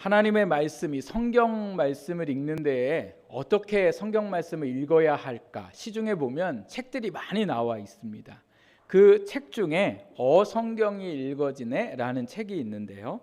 하나님의 말씀이 성경 말씀을 읽는 데에 어떻게 성경 말씀을 읽어야 할까 시중에 보면 책들이 많이 나와 있습니다. 그 책 중에 어성경이 읽어지네 라는 책이 있는데요,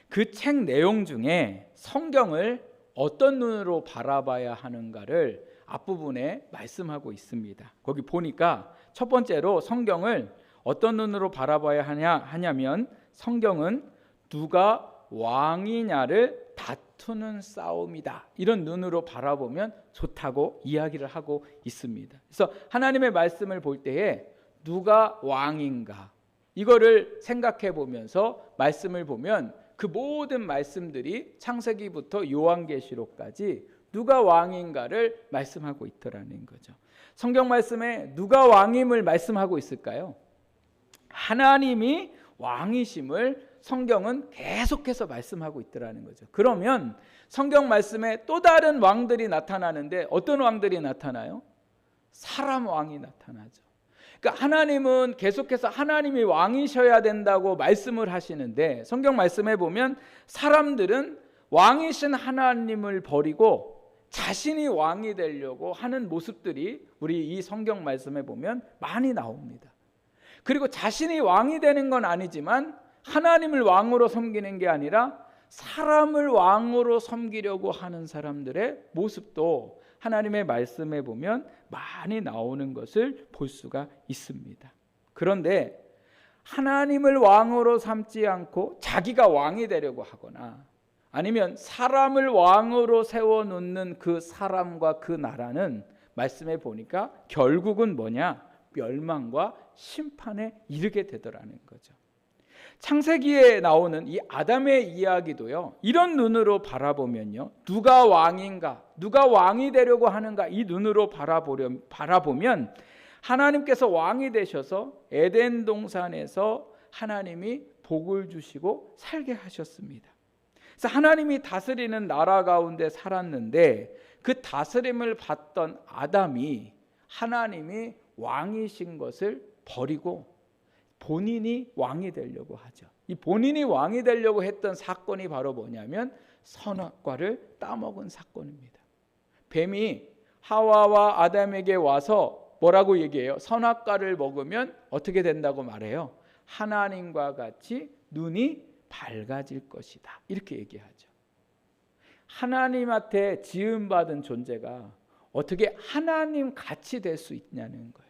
그 책 내용 중에 성경을 어떤 눈으로 바라봐야 하는가를 앞부분에 말씀하고 있습니다. 거기 보니까 첫 번째로 성경을 어떤 눈으로 바라봐야 하냐면 성경은 누가 왕이냐를 다투는 싸움이다, 이런 눈으로 바라보면 좋다고 이야기를 하고 있습니다. 그래서 하나님의 말씀을 볼 때에 누가 왕인가 이거를 생각해 보면서 말씀을 보면 그 모든 말씀들이 창세기부터 요한계시록까지 누가 왕인가를 말씀하고 있더라는 거죠. 성경 말씀에 누가 왕임을 말씀하고 있을까요? 하나님이 왕이심을 성경은 계속해서 말씀하고 있더라는 거죠. 그러면 성경 말씀에 또 다른 왕들이 나타나는데 어떤 왕들이 나타나요? 사람 왕이 나타나죠. 그러니까 하나님은 계속해서 하나님이 왕이셔야 된다고 말씀을 하시는데 성경 말씀에 보면 사람들은 왕이신 하나님을 버리고 자신이 왕이 되려고 하는 모습들이 우리 이 성경 말씀에 보면 많이 나옵니다. 그리고 자신이 왕이 되는 건 아니지만 하나님을 왕으로 섬기는 게 아니라 사람을 왕으로 섬기려고 하는 사람들의 모습도 하나님의 말씀에 보면 많이 나오는 것을 볼 수가 있습니다. 그런데 하나님을 왕으로 삼지 않고 자기가 왕이 되려고 하거나 아니면 사람을 왕으로 세워놓는 그 사람과 그 나라는 말씀에 보니까 결국은 뭐냐? 멸망과 심판에 이르게 되더라는 거죠. 창세기에 나오는 이 아담의 이야기도요, 이런 눈으로 바라보면요, 누가 왕인가, 누가 왕이 되려고 하는가, 이 눈으로 바라보면 하나님께서 왕이 되셔서 에덴 동산에서 하나님이 복을 주시고 살게 하셨습니다. 그래서 하나님이 다스리는 나라 가운데 살았는데 그 다스림을 받던 아담이 하나님이 왕이신 것을 버리고 본인이 왕이 되려고 하죠. 이 본인이 왕이 되려고 했던 사건이 바로 뭐냐면 선악과를 따먹은 사건입니다. 뱀이 하와와 아담에게 와서 뭐라고 얘기해요? 선악과를 먹으면 어떻게 된다고 말해요? 하나님과 같이 눈이 밝아질 것이다, 이렇게 얘기하죠. 하나님한테 지음받은 존재가 어떻게 하나님 같이 될 수 있냐는 거예요.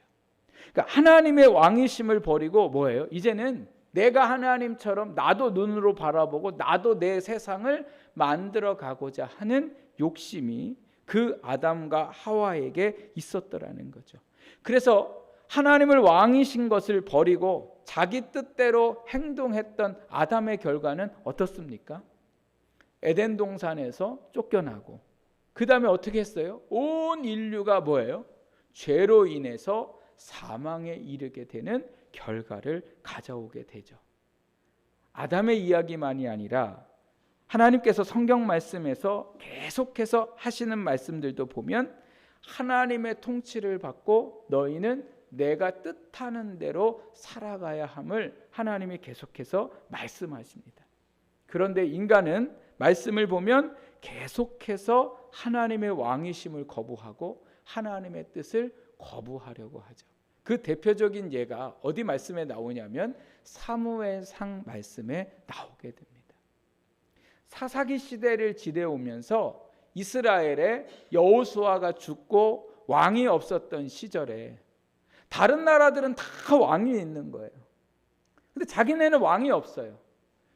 그러니까 하나님의 왕이심을 버리고 뭐예요? 이제는 내가 하나님처럼 나도 눈으로 바라보고 나도 내 세상을 만들어 가고자 하는 욕심이 그 아담과 하와에게 있었더라는 거죠. 그래서 하나님을 왕이신 것을 버리고 자기 뜻대로 행동했던 아담의 결과는 어떻습니까? 에덴 동산에서 쫓겨나고 그 다음에 어떻게 했어요? 온 인류가 뭐예요? 죄로 인해서 사망에 이르게 되는 결과를 가져오게 되죠. 아담의 이야기만이 아니라 하나님께서 성경 말씀에서 계속해서 하시는 말씀들도 보면 하나님의 통치를 받고 너희는 내가 뜻하는 대로 살아가야 함을 하나님이 계속해서 말씀하십니다. 그런데 인간은 말씀을 보면 계속해서 하나님의 왕이심을 거부하고 하나님의 뜻을 거부하려고 하죠. 그 대표적인 예가 어디 말씀에 나오냐면 사무엘상 말씀에 나오게 됩니다. 사사기 시대를 지내오면서 이스라엘에 여호수아가 죽고 왕이 없었던 시절에 다른 나라들은 다 왕이 있는 거예요. 근데 자기네는 왕이 없어요.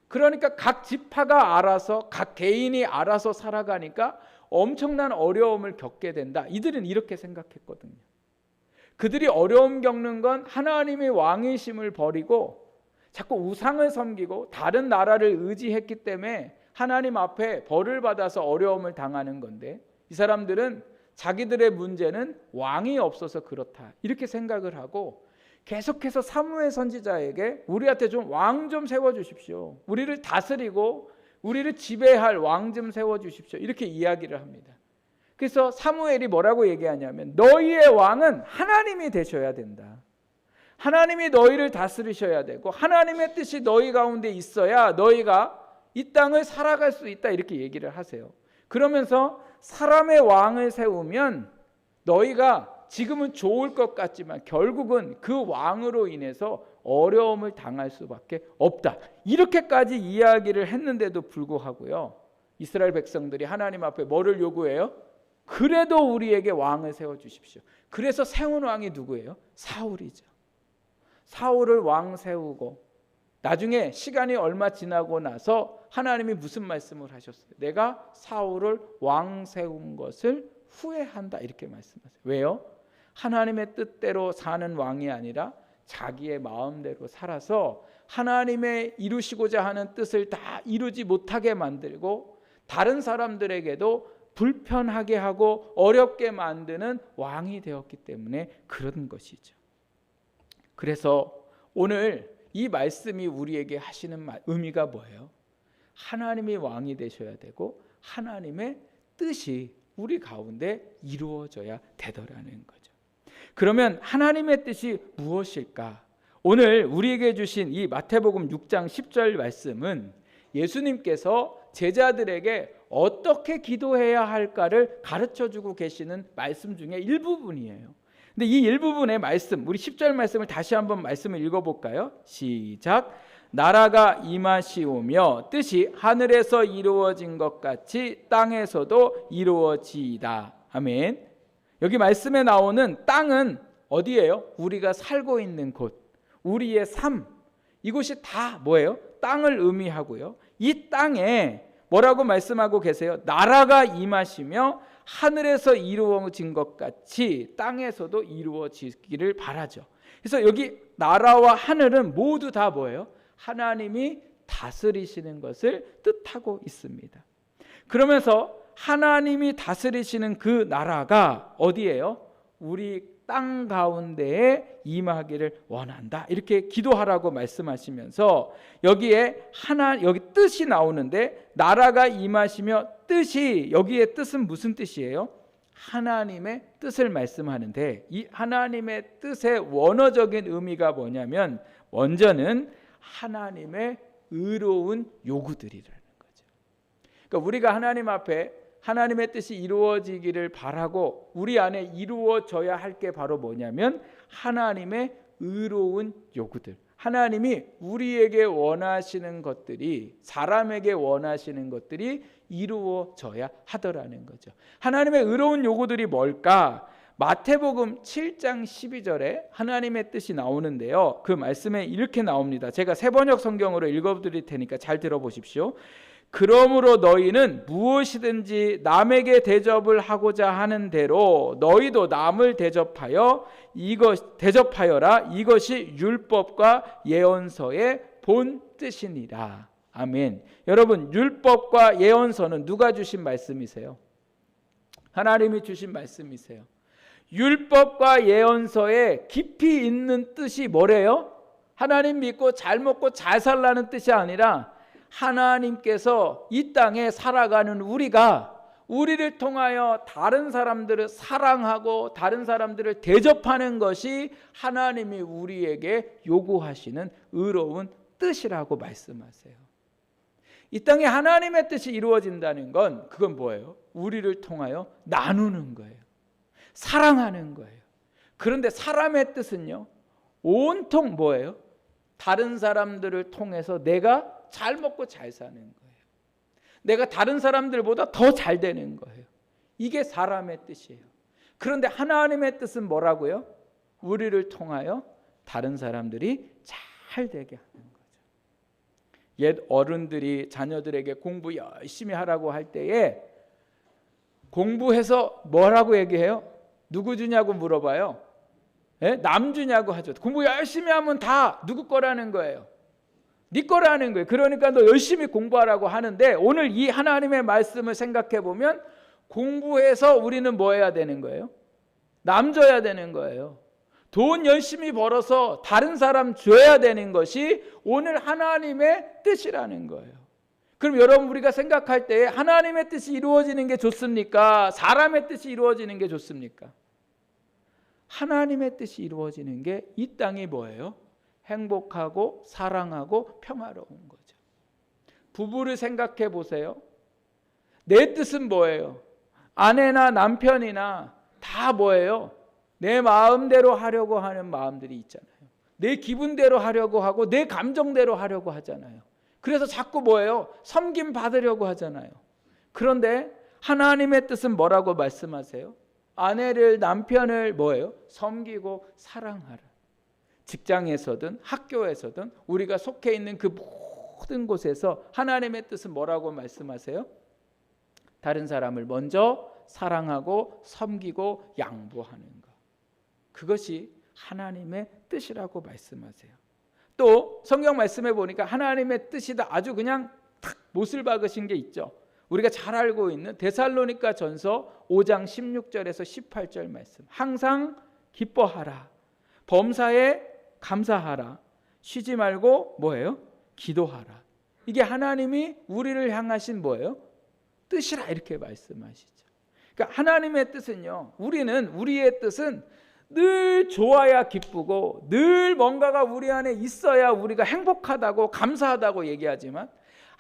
그러니까 각 지파가 알아서, 각 개인이 알아서 살아가니까 엄청난 어려움을 겪게 된다. 이들은 이렇게 생각했거든요. 그들이 어려움 겪는 건 하나님의 왕이심을 버리고 자꾸 우상을 섬기고 다른 나라를 의지했기 때문에 하나님 앞에 벌을 받아서 어려움을 당하는 건데, 이 사람들은 자기들의 문제는 왕이 없어서 그렇다, 이렇게 생각을 하고 계속해서 사무엘 선지자에게 우리한테 좀 왕 좀 세워주십시오, 우리를 다스리고 우리를 지배할 왕 좀 세워주십시오, 이렇게 이야기를 합니다. 그래서 사무엘이 뭐라고 얘기하냐면 너희의 왕은 하나님이 되셔야 된다. 하나님이 너희를 다스리셔야 되고 하나님의 뜻이 너희 가운데 있어야 너희가 이 땅을 살아갈 수 있다 이렇게 얘기를 하세요. 그러면서 사람의 왕을 세우면 너희가 지금은 좋을 것 같지만 결국은 그 왕으로 인해서 어려움을 당할 수밖에 없다. 이렇게까지 이야기를 했는데도 불구하고요, 이스라엘 백성들이 하나님 앞에 뭐를 요구해요? 그래도 우리에게 왕을 세워주십시오. 그래서 세운 왕이 누구예요? 사울이죠. 사울을 왕 세우고 나중에 시간이 얼마 지나고 나서 하나님이 무슨 말씀을 하셨어요? 내가 사울을 왕 세운 것을 후회한다 이렇게 말씀하세요. 왜요? 하나님의 뜻대로 사는 왕이 아니라 자기의 마음대로 살아서 하나님의 이루시고자 하는 뜻을 다 이루지 못하게 만들고 다른 사람들에게도 불편하게 하고 어렵게 만드는 왕이 되었기 때문에 그런 것이죠. 그래서 오늘 이 말씀이 우리에게 하시는 의미가 뭐예요? 하나님이 왕이 되셔야 되고 하나님의 뜻이 우리 가운데 이루어져야 되더라는 거죠. 그러면 하나님의 뜻이 무엇일까? 오늘 우리에게 주신 이 마태복음 6장 10절 말씀은 예수님께서 제자들에게 어떻게 기도해야 할까를 가르쳐주고 계시는 말씀 중에 일부분이에요. 근데 이 일부분의 말씀, 우리 10절 말씀을 다시 한번 말씀을 읽어볼까요? 시작. 나라가 임하시오며 뜻이 하늘에서 이루어진 것 같이 땅에서도 이루어지이다. 아멘. 여기 말씀에 나오는 땅은 어디예요? 우리가 살고 있는 곳, 우리의 삶, 이곳이 다 뭐예요? 땅을 의미하고요. 이 땅에 뭐라고 말씀하고 계세요? 나라가 임하시며 하늘에서 이루어진 것 같이 땅에서도 이루어지기를 바라죠. 그래서 여기 나라와 하늘은 모두 다 뭐예요? 하나님이 다스리시는 것을 뜻하고 있습니다. 그러면서 하나님이 다스리시는 그 나라가 어디예요? 우리 땅 가운데에 임하기를 원한다. 이렇게 기도하라고 말씀하시면서 여기에 여기 뜻이 나오는데 나라가 임하시며 뜻이, 여기에 뜻은 무슨 뜻이에요? 하나님의 뜻을 말씀하는데 이 하나님의 뜻의 원어적인 의미가 뭐냐면 먼저는 하나님의 의로운 요구들이라는 거죠. 그러니까 우리가 하나님 앞에 하나님의 뜻이 이루어지기를 바라고 우리 안에 이루어져야 할 게 바로 뭐냐면 하나님의 의로운 요구들. 하나님이 우리에게 원하시는 것들이, 사람에게 원하시는 것들이 이루어져야 하더라는 거죠. 하나님의 의로운 요구들이 뭘까? 마태복음 7장 12절에 하나님의 뜻이 나오는데요. 그 말씀에 이렇게 나옵니다. 제가 새번역 성경으로 읽어드릴 테니까 잘 들어보십시오. 그러므로 너희는 무엇이든지 남에게 대접을 하고자 하는 대로 너희도 남을 대접하여라. 이것이 율법과 예언서의 본 뜻이니라. 아멘. 여러분, 율법과 예언서는 누가 주신 말씀이세요? 하나님이 주신 말씀이세요. 율법과 예언서에 깊이 있는 뜻이 뭐래요? 하나님 믿고 잘 먹고 잘 살라는 뜻이 아니라 하나님께서 이 땅에 살아가는 우리를 통하여 다른 사람들을 사랑하고 다른 사람들을 대접하는 것이 하나님이 우리에게 요구하시는 의로운 뜻이라고 말씀하세요. 이 땅에 하나님의 뜻이 이루어진다는 건 그건 뭐예요? 우리를 통하여 나누는 거예요. 사랑하는 거예요. 그런데 사람의 뜻은요, 온통 뭐예요? 다른 사람들을 통해서 내가 잘 먹고 잘 사는 거예요. 내가 다른 사람들보다 더 잘 되는 거예요. 이게 사람의 뜻이에요. 그런데 하나님의 뜻은 뭐라고요? 우리를 통하여 다른 사람들이 잘 되게 하는 거죠. 옛 어른들이 자녀들에게 공부 열심히 하라고 할 때에 공부해서 뭐라고 얘기해요? 누구 주냐고 물어봐요. 예? 남 주냐고 하죠. 공부 열심히 하면 다 누구 거라는 거예요? 네 거라는 거예요. 그러니까 너 열심히 공부하라고 하는데 오늘 이 하나님의 말씀을 생각해 보면 공부해서 우리는 뭐 해야 되는 거예요? 남 줘야 되는 거예요. 돈 열심히 벌어서 다른 사람 줘야 되는 것이 오늘 하나님의 뜻이라는 거예요. 그럼 여러분, 우리가 생각할 때 하나님의 뜻이 이루어지는 게 좋습니까? 사람의 뜻이 이루어지는 게 좋습니까? 하나님의 뜻이 이루어지는 게 이 땅이 뭐예요? 행복하고 사랑하고 평화로운 거죠. 부부를 생각해 보세요. 내 뜻은 뭐예요? 아내나 남편이나 다 뭐예요? 내 마음대로 하려고 하는 마음들이 있잖아요. 내 기분대로 하려고 하고 내 감정대로 하려고 하잖아요. 그래서 자꾸 뭐예요? 섬김 받으려고 하잖아요. 그런데 하나님의 뜻은 뭐라고 말씀하세요? 아내를, 남편을 뭐예요? 섬기고 사랑하라. 직장에서든 학교에서든 우리가 속해 있는 그 모든 곳에서 하나님의 뜻은 뭐라고 말씀하세요? 다른 사람을 먼저 사랑하고 섬기고 양보하는 것. 그것이 하나님의 뜻이라고 말씀하세요. 또 성경 말씀에 보니까 하나님의 뜻이다 아주 그냥 탁 못을 박으신 게 있죠. 우리가 잘 알고 있는 데살로니가 전서 5장 16절에서 18절 말씀. 항상 기뻐하라. 범사에 감사하라. 쉬지 말고 뭐예요? 기도하라. 이게 하나님이 우리를 향하신 뭐예요? 뜻이라 이렇게 말씀하시죠. 그러니까 하나님의 뜻은요. 우리의 뜻은 늘 좋아야 기쁘고 늘 뭔가가 우리 안에 있어야 우리가 행복하다고 감사하다고 얘기하지만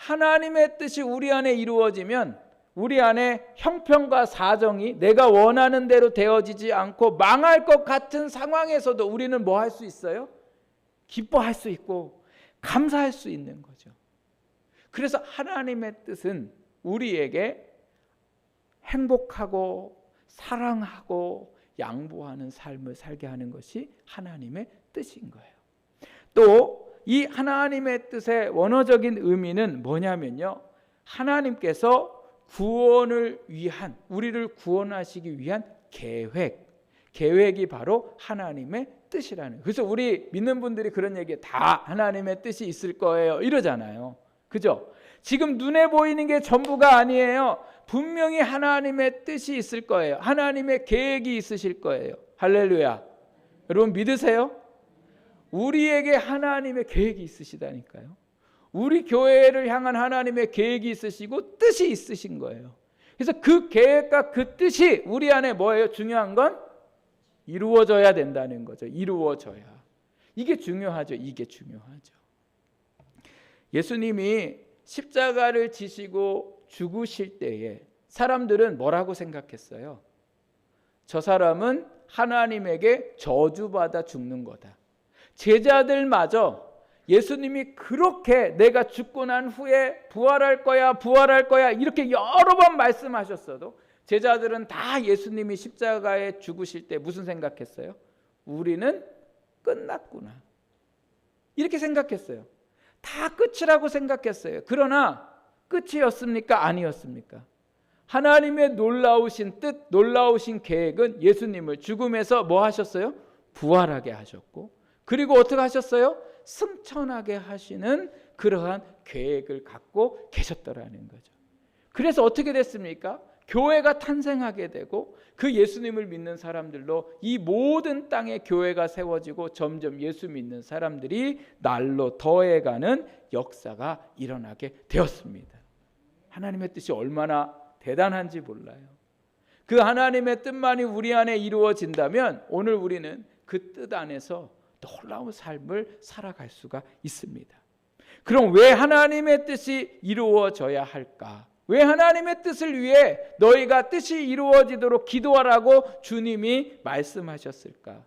하나님의 뜻이 우리 안에 이루어지면 우리 안에 형편과 사정이 내가 원하는 대로 되어지지 않고 망할 것 같은 상황에서도 우리는 뭐 할 수 있어요? 기뻐할 수 있고 감사할 수 있는 거죠. 그래서 하나님의 뜻은 우리에게 행복하고 사랑하고 양보하는 삶을 살게 하는 것이 하나님의 뜻인 거예요. 또 이 하나님의 뜻의 원어적인 의미는 뭐냐면요. 하나님께서 구원을 위한, 우리를 구원하시기 위한 계획이 바로 하나님의 뜻이라는 거예요. 그래서 우리 믿는 분들이 그런 얘기 다 하나님의 뜻이 있을 거예요 이러잖아요. 그죠? 지금 눈에 보이는 게 전부가 아니에요. 분명히 하나님의 뜻이 있을 거예요. 하나님의 계획이 있으실 거예요. 할렐루야. 여러분 믿으세요? 우리에게 하나님의 계획이 있으시다니까요. 우리 교회를 향한 하나님의 계획이 있으시고 뜻이 있으신 거예요. 그래서 그 계획과 그 뜻이 우리 안에 뭐예요? 중요한 건 이루어져야 된다는 거죠. 이루어져야. 이게 중요하죠. 이게 중요하죠. 예수님이 십자가를 지시고 죽으실 때에 사람들은 뭐라고 생각했어요? 저 사람은 하나님에게 저주받아 죽는 거다. 제자들마저 예수님이 그렇게 내가 죽고 난 후에 부활할 거야 이렇게 여러 번 말씀하셨어도 제자들은 다 예수님이 십자가에 죽으실 때 무슨 생각했어요? 우리는 끝났구나 이렇게 생각했어요. 다 끝이라고 생각했어요. 그러나 끝이었습니까? 아니었습니까? 하나님의 놀라우신 뜻, 놀라우신 계획은 예수님을 죽음에서 뭐 하셨어요? 부활하게 하셨고 그리고 어떻게 하셨어요? 승천하게 하시는 그러한 계획을 갖고 계셨더라는 거죠. 그래서 어떻게 됐습니까? 교회가 탄생하게 되고 그 예수님을 믿는 사람들로 이 모든 땅에 교회가 세워지고 점점 예수 믿는 사람들이 날로 더해가는 역사가 일어나게 되었습니다. 하나님의 뜻이 얼마나 대단한지 몰라요. 그 하나님의 뜻만이 우리 안에 이루어진다면 오늘 우리는 그 뜻 안에서 놀라운 삶을 살아갈 수가 있습니다. 그럼 왜 하나님의 뜻이 이루어져야 할까? 왜 하나님의 뜻을 위해 너희가 뜻이 이루어지도록 기도하라고 주님이 말씀하셨을까?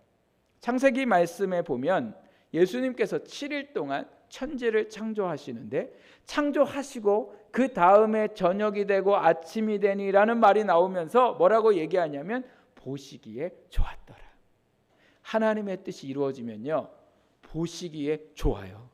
창세기 말씀에 보면 예수님께서 7일 동안 천지를 창조하시는데 창조하시고 그 다음에 저녁이 되고 아침이 되니라는 말이 나오면서 뭐라고 얘기하냐면 보시기에 좋았더라. 하나님의 뜻이 이루어지면요 보시기에 좋아요.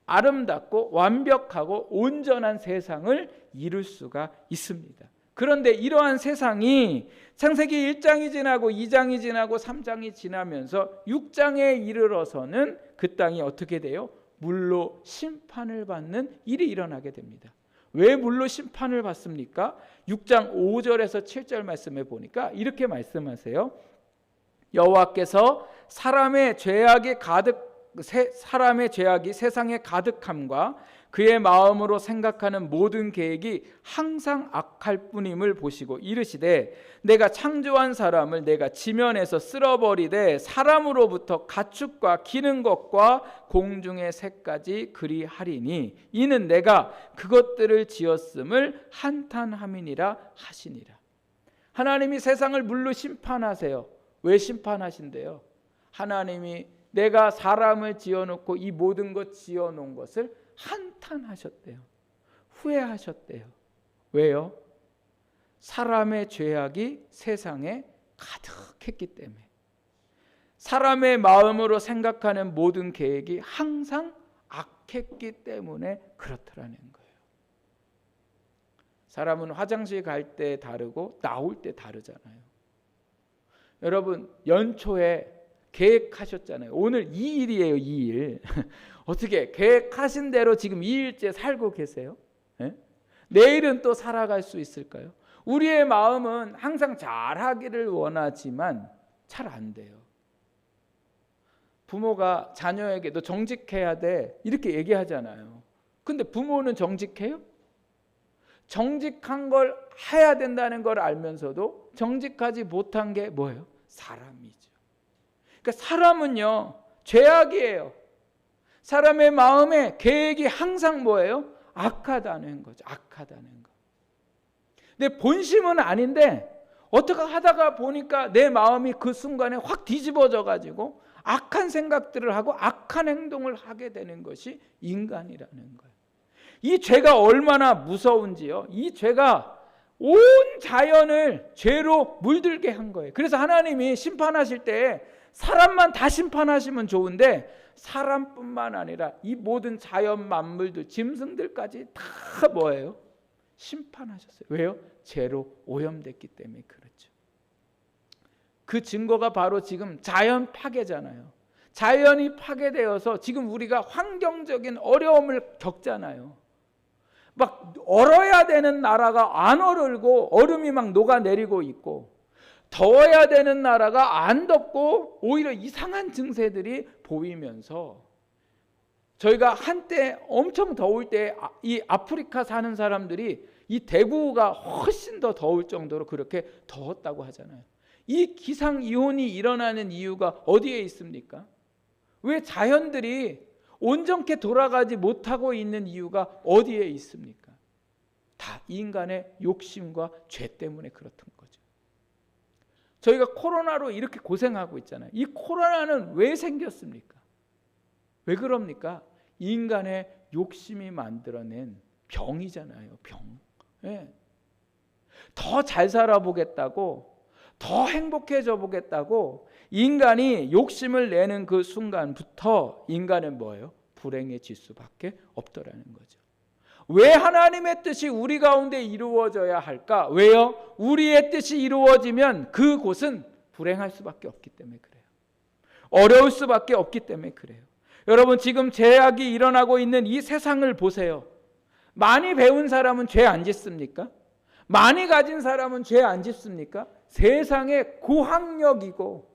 아름답고 완벽하고 온전한 세상을 이룰 수가 있습니다. 그런데 이러한 세상이 창세기 1장이 지나고 2장이 지나고 3장이 지나면서 6장에 이르러서는 그 땅이 어떻게 돼요? 물로 심판을 받는 일이 일어나게 됩니다. 왜 물로 심판을 받습니까? 6장 5절에서 7절 말씀에 보니까 이렇게 말씀하세요. 여호와께서 사람의 죄악이 세상에 가득함과 그의 마음으로 생각하는 모든 계획이 항상 악할 뿐임을 보시고 이르시되 내가 창조한 사람을 내가 지면에서 쓸어버리되 사람으로부터 가축과 기는 것과 공중의 새까지 그리하리니 이는 내가 그것들을 지었음을 한탄함이니라 하시니라. 하나님이 세상을 물로 심판하세요. 왜 심판하신대요? 하나님이 내가 사람을 지어놓고 이 모든 것 지어놓은 것을 한탄하셨대요. 후회하셨대요. 왜요? 사람의 죄악이 세상에 가득했기 때문에. 사람의 마음으로 생각하는 모든 계획이 항상 악했기 때문에 그렇더라는 거예요. 사람은 화장실 갈 때 다르고 나올 때 다르잖아요. 여러분 연초에 계획하셨잖아요. 오늘 2일이에요. 2일. 어떻게 계획하신 대로 지금 2일째 살고 계세요? 네? 내일은 또 살아갈 수 있을까요? 우리의 마음은 항상 잘하기를 원하지만 잘 안 돼요. 부모가 자녀에게 너 정직해야 돼 이렇게 얘기하잖아요. 근데 부모는 정직해요? 정직한 걸 해야 된다는 걸 알면서도 정직하지 못한 게 뭐예요? 사람이죠. 그러니까 사람은요 죄악이에요. 사람의 마음에 계획이 항상 뭐예요? 악하다는 거죠. 악하다는 거. 내 본심은 아닌데 어떻게 하다가 보니까 내 마음이 그 순간에 확 뒤집어져 가지고 악한 생각들을 하고 악한 행동을 하게 되는 것이 인간이라는 거예요. 이 죄가 얼마나 무서운지요. 이 죄가 온 자연을 죄로 물들게 한 거예요. 그래서 하나님이 심판하실 때 사람만 다 심판하시면 좋은데 사람뿐만 아니라 이 모든 자연 만물들, 짐승들까지 다 뭐예요? 심판하셨어요. 왜요? 죄로 오염됐기 때문에 그렇죠. 그 증거가 바로 지금 자연 파괴잖아요. 자연이 파괴되어서 지금 우리가 환경적인 어려움을 겪잖아요. 막 얼어야 되는 나라가 안 얼고 얼음이 막 녹아내리고 있고 더워야 되는 나라가 안 덥고 오히려 이상한 증세들이 보이면서 저희가 한때 엄청 더울 때 이 아프리카 사는 사람들이 이 대구가 훨씬 더 더울 정도로 그렇게 더웠다고 하잖아요. 이 기상이온이 일어나는 이유가 어디에 있습니까? 왜 자연들이 온전케 돌아가지 못하고 있는 이유가 어디에 있습니까? 다 인간의 욕심과 죄 때문에 그렇던 거죠. 저희가 코로나로 이렇게 고생하고 있잖아요. 이 코로나는 왜 생겼습니까? 왜 그럽니까? 인간의 욕심이 만들어낸 병이잖아요. 병. 네. 더 잘 살아보겠다고, 더 행복해져 보겠다고 인간이 욕심을 내는 그 순간부터 인간은 뭐예요? 불행해질 수밖에 없더라는 거죠. 왜 하나님의 뜻이 우리 가운데 이루어져야 할까? 왜요? 우리의 뜻이 이루어지면 그곳은 불행할 수밖에 없기 때문에 그래요. 어려울 수밖에 없기 때문에 그래요. 여러분 지금 죄악이 일어나고 있는 이 세상을 보세요. 많이 배운 사람은 죄 안 짓습니까? 많이 가진 사람은 죄 안 짓습니까? 세상의 고학력이고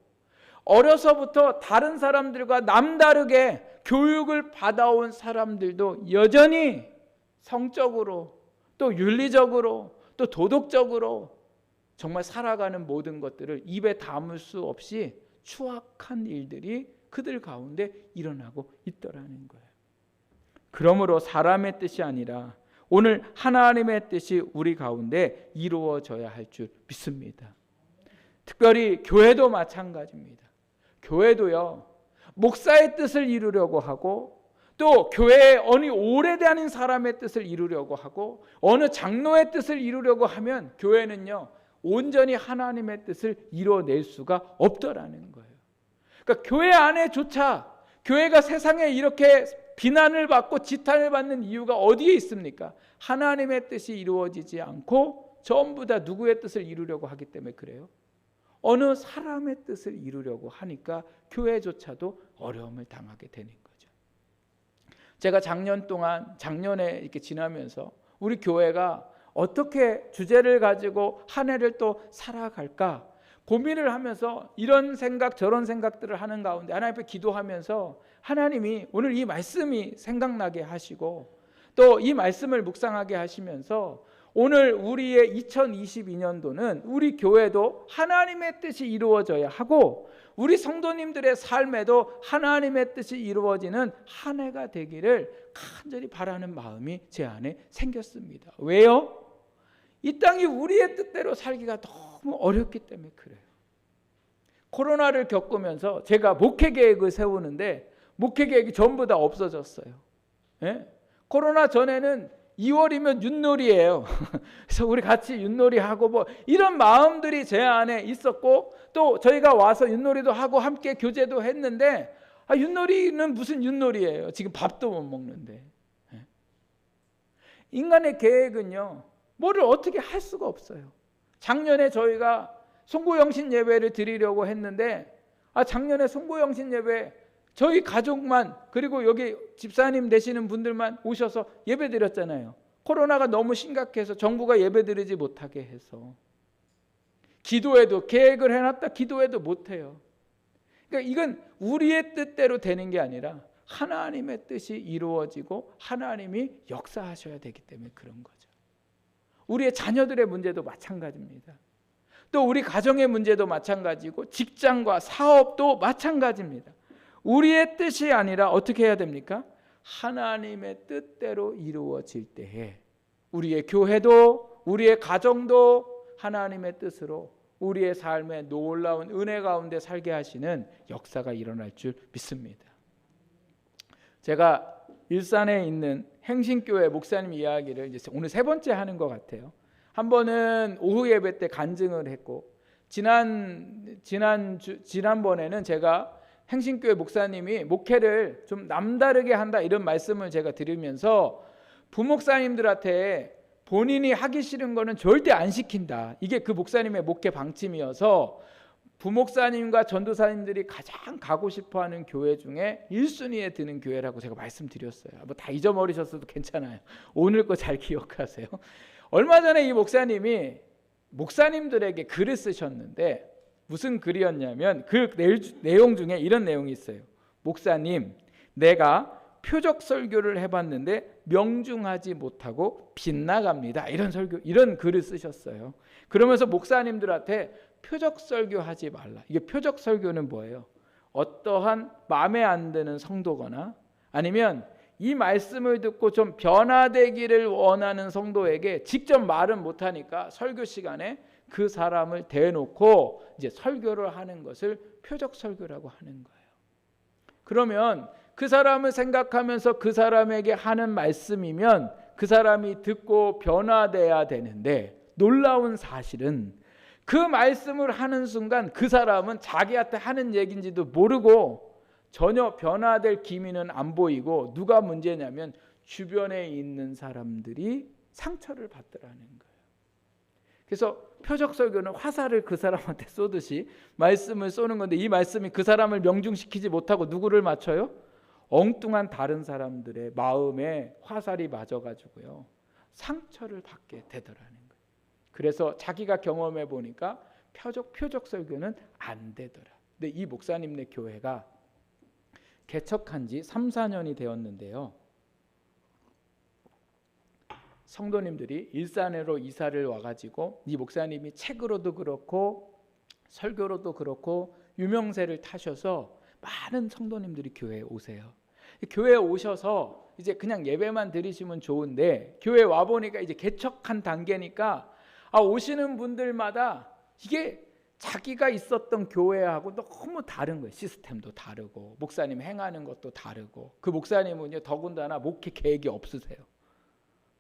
어려서부터 다른 사람들과 남다르게 교육을 받아온 사람들도 여전히 성적으로 또 윤리적으로 또 도덕적으로 정말 살아가는 모든 것들을 입에 담을 수 없이 추악한 일들이 그들 가운데 일어나고 있더라는 거예요. 그러므로 사람의 뜻이 아니라 오늘 하나님의 뜻이 우리 가운데 이루어져야 할 줄 믿습니다. 특별히 교회도 마찬가지입니다. 교회도요, 목사의 뜻을 이루려고 하고 또 교회에 어느 오래된 사람의 뜻을 이루려고 하고 어느 장로의 뜻을 이루려고 하면 교회는요 온전히 하나님의 뜻을 이뤄낼 수가 없더라는 거예요. 그러니까 교회 안에조차 교회가 세상에 이렇게 비난을 받고 지탄을 받는 이유가 어디에 있습니까? 하나님의 뜻이 이루어지지 않고 전부 다 누구의 뜻을 이루려고 하기 때문에 그래요. 어느 사람의 뜻을 이루려고 하니까 교회조차도 어려움을 당하게 되는 거죠. 제가 작년에 이렇게 지나면서 우리 교회가 어떻게 주제를 가지고 한 해를 또 살아갈까 고민을 하면서 이런 생각 저런 생각들을 하는 가운데 하나님 앞에 기도하면서 하나님이 오늘 이 말씀이 생각나게 하시고 또 이 말씀을 묵상하게 하시면서 오늘 우리의 2022년도는 우리 교회도 하나님의 뜻이 이루어져야 하고 우리 성도님들의 삶에도 하나님의 뜻이 이루어지는 한 해가 되기를 간절히 바라는 마음이 제 안에 생겼습니다. 왜요? 이 땅이 우리의 뜻대로 살기가 너무 어렵기 때문에 그래요. 코로나를 겪으면서 제가 목회 계획을 세우는데 목회 계획이 전부 다 없어졌어요. 예? 코로나 전에는 2월이면 윷놀이예요. 그래서 우리 같이 윷놀이하고 뭐 이런 마음들이 제 안에 있었고 또 저희가 와서 윷놀이도 하고 함께 교제도 했는데 윷놀이는 무슨 윷놀이예요. 지금 밥도 못 먹는데. 인간의 계획은요. 뭐를 어떻게 할 수가 없어요. 작년에 저희가 송구영신 예배를 드리려고 했는데 작년에 송구영신 예배 저희 가족만 그리고 여기 집사님 되시는 분들만 오셔서 예배 드렸잖아요. 코로나가 너무 심각해서 정부가 예배 드리지 못하게 해서 기도해도 계획을 해놨다 기도해도 못해요. 그러니까 이건 우리의 뜻대로 되는 게 아니라 하나님의 뜻이 이루어지고 하나님이 역사하셔야 되기 때문에 그런 거죠. 우리의 자녀들의 문제도 마찬가지입니다. 또 우리 가정의 문제도 마찬가지고 직장과 사업도 마찬가지입니다. 우리의 뜻이 아니라 어떻게 해야 됩니까? 하나님의 뜻대로 이루어질 때에 우리의 교회도 우리의 가정도 하나님의 뜻으로 우리의 삶에 놀라운 은혜 가운데 살게 하시는 역사가 일어날 줄 믿습니다. 제가 일산에 있는 행신교회 목사님 이야기를 이제 오늘 세 번째 하는 것 같아요. 한 번은 오후 예배 때 간증을 했고 지난번에는 제가 행신교회 목사님이 목회를 좀 남다르게 한다 이런 말씀을 제가 들으면서 부목사님들한테 본인이 하기 싫은 거는 절대 안 시킨다. 이게 그 목사님의 목회 방침이어서 부목사님과 전도사님들이 가장 가고 싶어하는 교회 중에 1순위에 드는 교회라고 제가 말씀드렸어요. 뭐 다 잊어버리셨어도 괜찮아요. 오늘 거 잘 기억하세요. 얼마 전에 이 목사님이 목사님들에게 글을 쓰셨는데 무슨 글이었냐면 그 내용 중에 이런 내용이 있어요. 목사님, 내가 표적 설교를 해봤는데 명중하지 못하고 빗나갑니다. 이런 글을 쓰셨어요. 그러면서 목사님들한테 표적 설교하지 말라. 이게 표적 설교는 뭐예요? 어떠한 마음에 안 드는 성도거나 아니면 이 말씀을 듣고 좀 변화되기를 원하는 성도에게 직접 말은 못하니까 설교 시간에 그 사람을 대놓고 이제 설교를 하는 것을 표적 설교라고 하는 거예요. 그러면 그 사람을 생각하면서 그 사람에게 하는 말씀이면 그 사람이 듣고 변화돼야 되는데 놀라운 사실은 그 말씀을 하는 순간 그 사람은 자기한테 하는 얘기인지도 모르고 전혀 변화될 기미는 안 보이고 누가 문제냐면 주변에 있는 사람들이 상처를 받더라는 거예요. 그래서 표적 설교는 화살을 그 사람한테 쏘듯이 말씀을 쏘는 건데 이 말씀이 그 사람을 명중시키지 못하고 누구를 맞춰요? 엉뚱한 다른 사람들의 마음에 화살이 맞아가지고요 상처를 받게 되더라는 거예요. 그래서 자기가 경험해 보니까 표적 설교는 안 되더라. 근데 이 목사님네 교회가 개척한 지 3, 4년이 되었는데요. 성도님들이 일산으로 이사를 와가지고 이 목사님이 책으로도 그렇고 설교로도 그렇고 유명세를 타셔서 많은 성도님들이 교회에 오세요. 교회에 오셔서 이제 그냥 예배만 드리시면 좋은데 교회에 와 보니까 이제 개척한 단계니까 오시는 분들마다 이게 자기가 있었던 교회하고 너무 다른 거예요. 시스템도 다르고 목사님 행하는 것도 다르고 그 목사님은요 더군다나 목회 계획이 없으세요.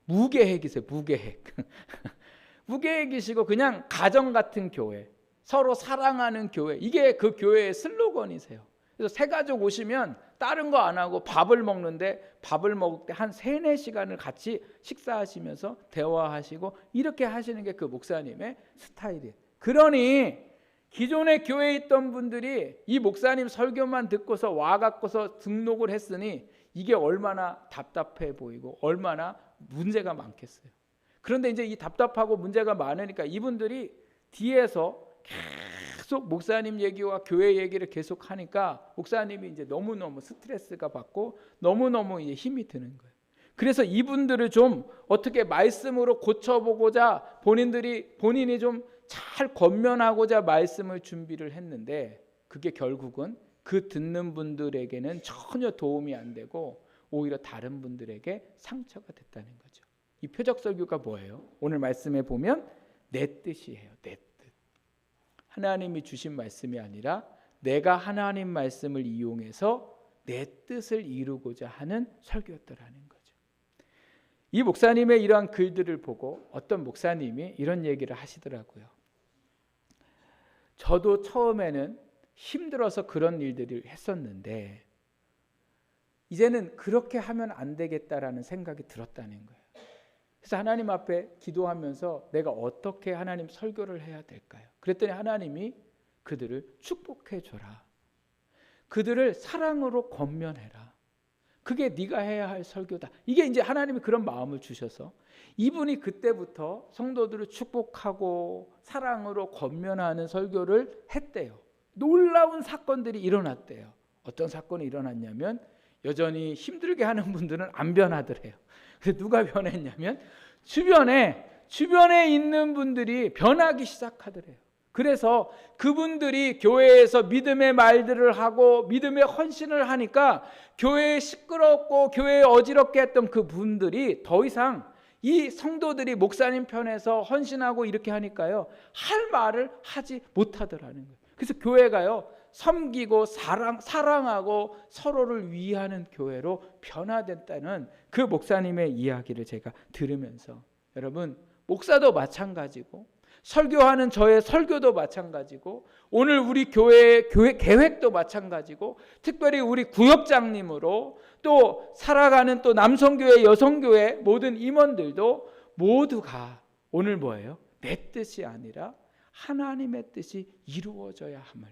무계획이세요. 무계획. 무계획이시고 그냥 가정 같은 교회, 서로 사랑하는 교회, 이게 그 교회의 슬로건이세요. 그래서 세 가족 오시면 다른 거 안 하고 밥을 먹는데 밥을 먹을 때 한 3-4시간을 같이 식사하시면서 대화하시고 이렇게 하시는 게 그 목사님의 스타일이에요. 그러니 기존에 교회에 있던 분들이 이 목사님 설교만 듣고서 와갖고서 등록을 했으니 이게 얼마나 답답해 보이고 얼마나 문제가 많겠어요. 그런데 이제 이 답답하고 문제가 많으니까 이분들이 뒤에서 계속 목사님 얘기와 교회 얘기를 계속 하니까 목사님이 이제 너무너무 스트레스가 받고 너무너무 이제 힘이 드는 거예요. 그래서 이분들을 좀 어떻게 말씀으로 고쳐보고자 본인이 좀 잘 권면하고자 말씀을 준비를 했는데 그게 결국은 그 듣는 분들에게는 전혀 도움이 안 되고 오히려 다른 분들에게 상처가 됐다는 거죠. 이 표적 설교가 뭐예요? 오늘 말씀에 보면 내 뜻이에요. 내 뜻. 하나님이 주신 말씀이 아니라 내가 하나님 말씀을 이용해서 내 뜻을 이루고자 하는 설교였더라는 거죠. 이 목사님의 이러한 글들을 보고 어떤 목사님이 이런 얘기를 하시더라고요. 저도 처음에는 힘들어서 그런 일들을 했었는데 이제는 그렇게 하면 안 되겠다라는 생각이 들었다는 거예요. 그래서 하나님 앞에 기도하면서 내가 어떻게 하나님 설교를 해야 될까요? 그랬더니 하나님이 그들을 축복해 줘라. 그들을 사랑으로 권면해라. 그게 네가 해야 할 설교다. 이게 이제 하나님이 그런 마음을 주셔서 이분이 그때부터 성도들을 축복하고 사랑으로 권면하는 설교를 했대요. 놀라운 사건들이 일어났대요. 어떤 사건이 일어났냐면 여전히 힘들게 하는 분들은 안 변하더래요. 그래서 누가 변했냐면 주변에 있는 분들이 변하기 시작하더래요. 그래서 그분들이 교회에서 믿음의 말들을 하고 믿음의 헌신을 하니까 교회에 시끄럽고 교회에 어지럽게 했던 그 분들이 더 이상 이 성도들이 목사님 편에서 헌신하고 이렇게 하니까요 할 말을 하지 못하더라는 거예요. 그래서 교회가요 섬기고 사랑하고 서로를 위하는 교회로 변화됐다는 그 목사님의 이야기를 제가 들으면서 여러분 목사도 마찬가지고 설교하는 저의 설교도 마찬가지고 오늘 우리 교회 계획도 마찬가지고 특별히 우리 구역장님으로 또 살아가는 또 남성교회 여성교회 모든 임원들도 모두가 오늘 뭐예요? 내 뜻이 아니라 하나님의 뜻이 이루어져야 함을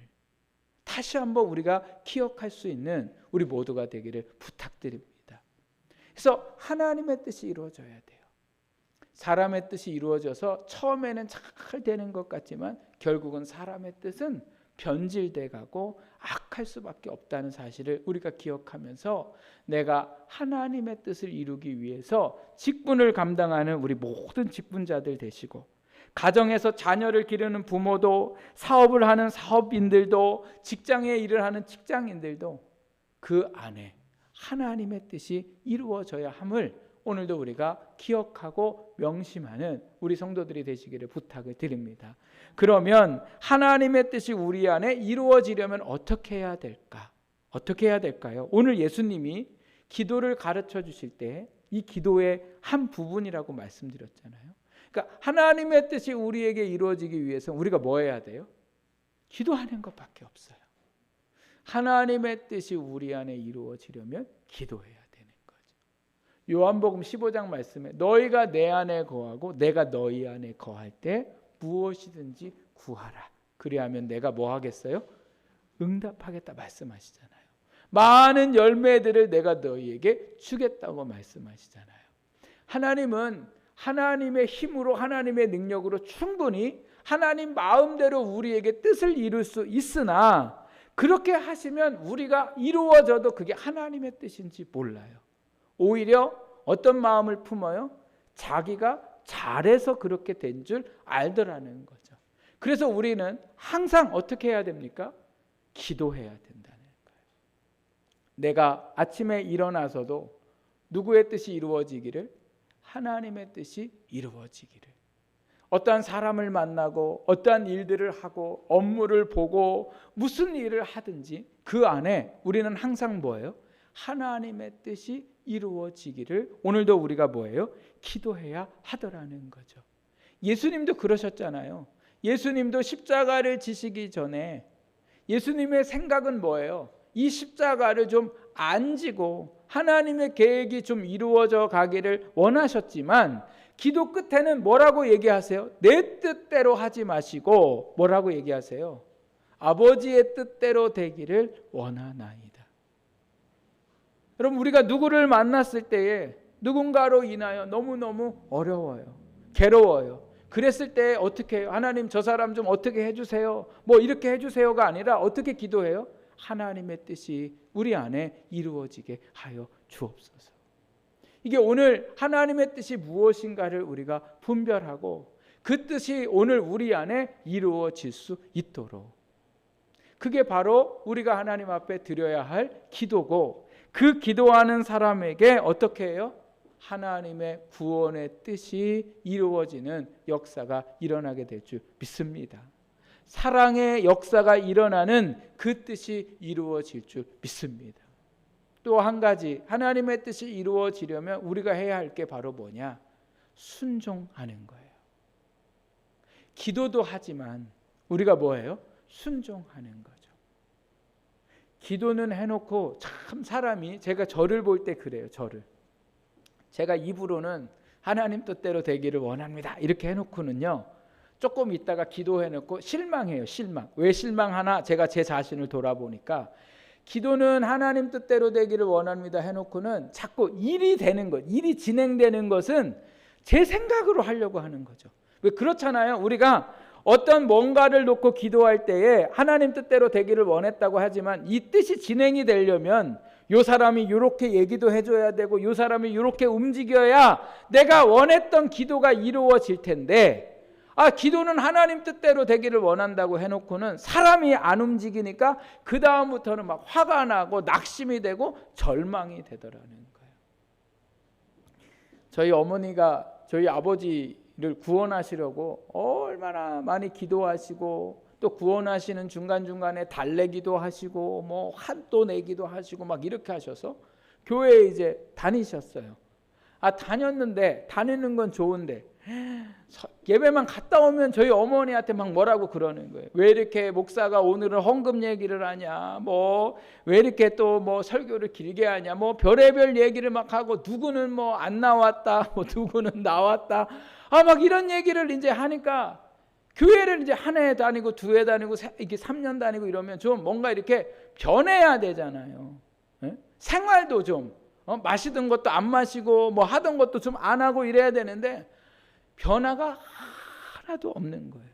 다시 한번 우리가 기억할 수 있는 우리 모두가 되기를 부탁드립니다. 그래서 하나님의 뜻이 이루어져야 돼요. 사람의 뜻이 이루어져서 처음에는 잘 되는 것 같지만 결국은 사람의 뜻은 변질돼 가고 악할 수밖에 없다는 사실을 우리가 기억하면서 내가 하나님의 뜻을 이루기 위해서 직분을 감당하는 우리 모든 직분자들 되시고 가정에서 자녀를 기르는 부모도 사업을 하는 사업인들도 직장에 일을 하는 직장인들도 그 안에 하나님의 뜻이 이루어져야 함을 오늘도 우리가 기억하고 명심하는 우리 성도들이 되시기를 부탁을 드립니다. 그러면 하나님의 뜻이 우리 안에 이루어지려면 어떻게 해야 될까? 어떻게 해야 될까요? 오늘 예수님이 기도를 가르쳐 주실 때 이 기도의 한 부분이라고 말씀드렸잖아요. 그러니까 하나님의 뜻이 우리에게 이루어지기 위해서 우리가 뭐 해야 돼요? 기도하는 것밖에 없어요. 하나님의 뜻이 우리 안에 이루어지려면 기도해야 되는 거죠. 요한복음 15장 말씀에 너희가 내 안에 거하고 내가 너희 안에 거할 때 무엇이든지 구하라. 그리하면 내가 뭐 하겠어요? 응답하겠다 말씀하시잖아요. 많은 열매들을 내가 너희에게 주겠다고 말씀하시잖아요. 하나님은 하나님의 힘으로 하나님의 능력으로 충분히 하나님 마음대로 우리에게 뜻을 이룰 수 있으나 그렇게 하시면 우리가 이루어져도 그게 하나님의 뜻인지 몰라요. 오히려 어떤 마음을 품어요? 자기가 잘해서 그렇게 된 줄 알더라는 거죠. 그래서 우리는 항상 어떻게 해야 됩니까? 기도해야 된다는 거예요. 내가 아침에 일어나서도 누구의 뜻이 이루어지기를? 하나님의 뜻이 이루어지기를. 어떠한 사람을 만나고 어떠한 일들을 하고 업무를 보고 무슨 일을 하든지 그 안에 우리는 항상 뭐예요? 하나님의 뜻이 이루어지기를 오늘도 우리가 뭐예요? 기도해야 하더라는 거죠. 예수님도 그러셨잖아요. 예수님도 십자가를 지시기 전에 예수님의 생각은 뭐예요? 이 십자가를 좀 안 지고 하나님의 계획이 좀 이루어져 가기를 원하셨지만 기도 끝에는 뭐라고 얘기하세요? 내 뜻대로 하지 마시고 뭐라고 얘기하세요? 아버지의 뜻대로 되기를 원하나이다. 여러분 우리가 누구를 만났을 때에 누군가로 인하여 너무너무 어려워요. 괴로워요. 그랬을 때 어떻게 해요? 하나님 저 사람 좀 어떻게 해주세요. 뭐 이렇게 해주세요가 아니라 어떻게 기도해요? 하나님의 뜻이 우리 안에 이루어지게 하여 주옵소서. 이게 오늘 하나님의 뜻이 무엇인가를 우리가 분별하고 그 뜻이 오늘 우리 안에 이루어질 수 있도록, 그게 바로 우리가 하나님 앞에 드려야 할 기도고, 그 기도하는 사람에게 어떻게 해요? 하나님의 구원의 뜻이 이루어지는 역사가 일어나게 될 줄 믿습니다. 사랑의 역사가 일어나는 그 뜻이 이루어질 줄 믿습니다. 또 한 가지, 하나님의 뜻이 이루어지려면 우리가 해야 할 게 바로 뭐냐? 순종하는 거예요. 기도도 하지만 우리가 뭐예요? 순종하는 거죠. 기도는 해놓고 참 사람이, 제가 저를 볼 때 그래요. 제가 입으로는 하나님 뜻대로 되기를 원합니다 이렇게 해놓고는요, 조금 있다가 기도해놓고 실망해요. 왜 실망하나? 제가 제 자신을 돌아보니까 기도는 하나님 뜻대로 되기를 원합니다 해놓고는 자꾸 일이 되는 것, 일이 진행되는 것은 제 생각으로 하려고 하는 거죠. 왜 그렇잖아요. 우리가 어떤 뭔가를 놓고 기도할 때에 하나님 뜻대로 되기를 원했다고 하지만 이 뜻이 진행이 되려면 요 사람이 이렇게 얘기도 해줘야 되고 요 사람이 이렇게 움직여야 내가 원했던 기도가 이루어질 텐데, 기도는 하나님 뜻대로 되기를 원한다고 해놓고는 사람이 안 움직이니까 그 다음부터는 막 화가 나고 낙심이 되고 절망이 되더라는 거예요. 저희 어머니가 저희 아버지를 구원하시려고 얼마나 많이 기도하시고, 또 구원하시는 중간중간에 달래기도 하시고 뭐 한도 내기도 하시고 막 이렇게 하셔서 교회에 이제 다니셨어요. 다녔는데, 다니는 건 좋은데 예배만 갔다 오면 저희 어머니한테 막 뭐라고 그러는 거예요. 왜 이렇게 목사가 오늘은 헌금 얘기를 하냐, 뭐 왜 이렇게 또 뭐 설교를 길게 하냐, 뭐 별의별 얘기를 막 하고, 누구는 뭐 안 나왔다, 뭐 누구는 나왔다, 막 이런 얘기를 이제 하니까, 교회를 이제 한 해 다니고 두 해 다니고 이렇게 3년 다니고 이러면 좀 뭔가 이렇게 변해야 되잖아요. 네? 생활도 좀 마시던 것도 안 마시고 뭐 하던 것도 좀 안 하고 이래야 되는데 변화가 하나도 없는 거예요.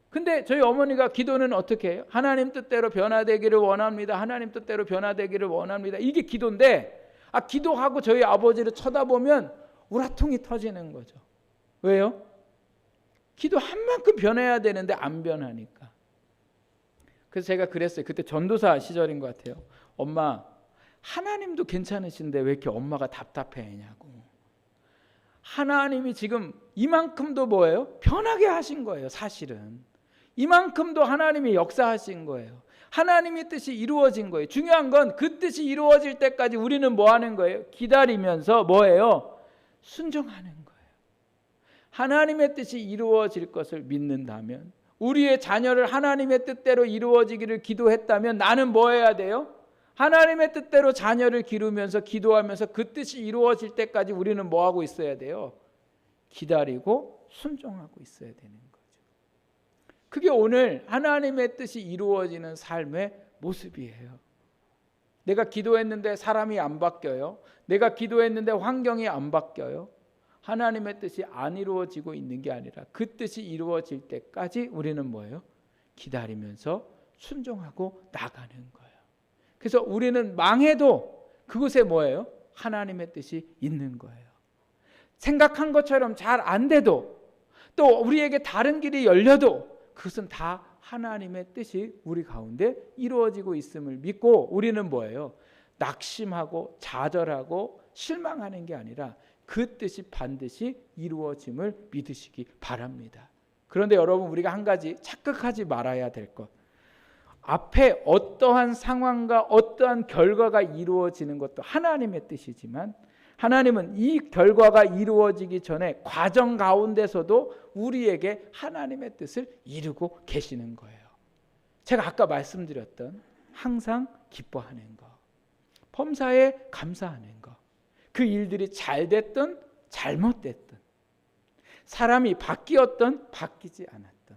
근데 저희 어머니가 기도는 어떻게 해요? 하나님 뜻대로 변화되기를 원합니다. 하나님 뜻대로 변화되기를 원합니다. 이게 기도인데, 기도하고 저희 아버지를 쳐다보면 우라통이 터지는 거죠. 왜요? 기도 한 만큼 변해야 되는데 안 변하니까. 그래서 제가 그랬어요. 그때 전도사 시절인 것 같아요. 엄마, 하나님도 괜찮으신데 왜 이렇게 엄마가 답답해하냐고. 하나님이 지금 이만큼도 뭐예요? 변하게 하신 거예요. 사실은 이만큼도 하나님이 역사하신 거예요. 하나님의 뜻이 이루어진 거예요. 중요한 건 그 뜻이 이루어질 때까지 우리는 뭐 하는 거예요? 기다리면서 뭐예요? 순종하는 거예요. 하나님의 뜻이 이루어질 것을 믿는다면, 우리의 자녀를 하나님의 뜻대로 이루어지기를 기도했다면 나는 뭐 해야 돼요? 하나님의 뜻대로 자녀를 기르면서 기도하면서 그 뜻이 이루어질 때까지 우리는 뭐 하고 있어야 돼요? 기다리고 순종하고 있어야 되는 거죠. 그게 오늘 하나님의 뜻이 이루어지는 삶의 모습이에요. 내가 기도했는데 사람이 안 바뀌어요. 내가 기도했는데 환경이 안 바뀌어요. 하나님의 뜻이 안 이루어지고 있는 게 아니라 그 뜻이 이루어질 때까지 우리는 뭐예요? 기다리면서 순종하고 나가는 거예요. 그래서 우리는 망해도 그곳에 뭐예요? 하나님의 뜻이 있는 거예요. 생각한 것처럼 잘 안 돼도, 또 우리에게 다른 길이 열려도 그것은 다 하나님의 뜻이 우리 가운데 이루어지고 있음을 믿고, 우리는 뭐예요? 낙심하고 좌절하고 실망하는 게 아니라 그 뜻이 반드시 이루어짐을 믿으시기 바랍니다. 그런데 여러분, 우리가 한 가지 착각하지 말아야 될 것, 앞에 어떠한 상황과 어떠한 결과가 이루어지는 것도 하나님의 뜻이지만 하나님은 이 결과가 이루어지기 전에 과정 가운데서도 우리에게 하나님의 뜻을 이루고 계시는 거예요. 제가 아까 말씀드렸던 항상 기뻐하는 것, 범사에 감사하는 것, 그 일들이 잘 됐든 잘못됐든, 사람이 바뀌었든 바뀌지 않았든,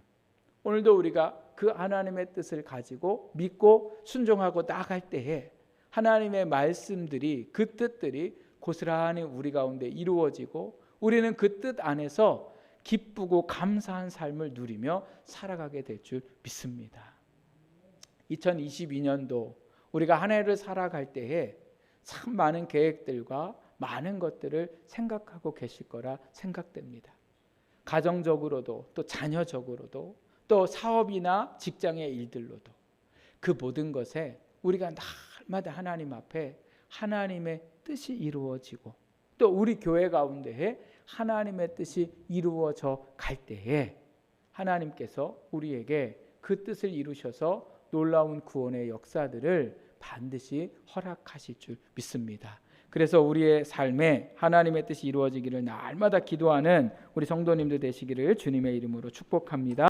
오늘도 우리가 그 하나님의 뜻을 가지고 믿고 순종하고 나아갈 때에 하나님의 말씀들이, 그 뜻들이 고스란히 우리 가운데 이루어지고 우리는 그 뜻 안에서 기쁘고 감사한 삶을 누리며 살아가게 될 줄 믿습니다. 2022년도 우리가 한 해를 살아갈 때에 참 많은 계획들과 많은 것들을 생각하고 계실 거라 생각됩니다. 가정적으로도 또 자녀적으로도 또 사업이나 직장의 일들로도 그 모든 것에 우리가 날마다 하나님 앞에 하나님의 뜻이 이루어지고 또 우리 교회 가운데에 하나님의 뜻이 이루어져 갈 때에 하나님께서 우리에게 그 뜻을 이루셔서 놀라운 구원의 역사들을 반드시 허락하실 줄 믿습니다. 그래서 우리의 삶에 하나님의 뜻이 이루어지기를 날마다 기도하는 우리 성도님들 되시기를 주님의 이름으로 축복합니다.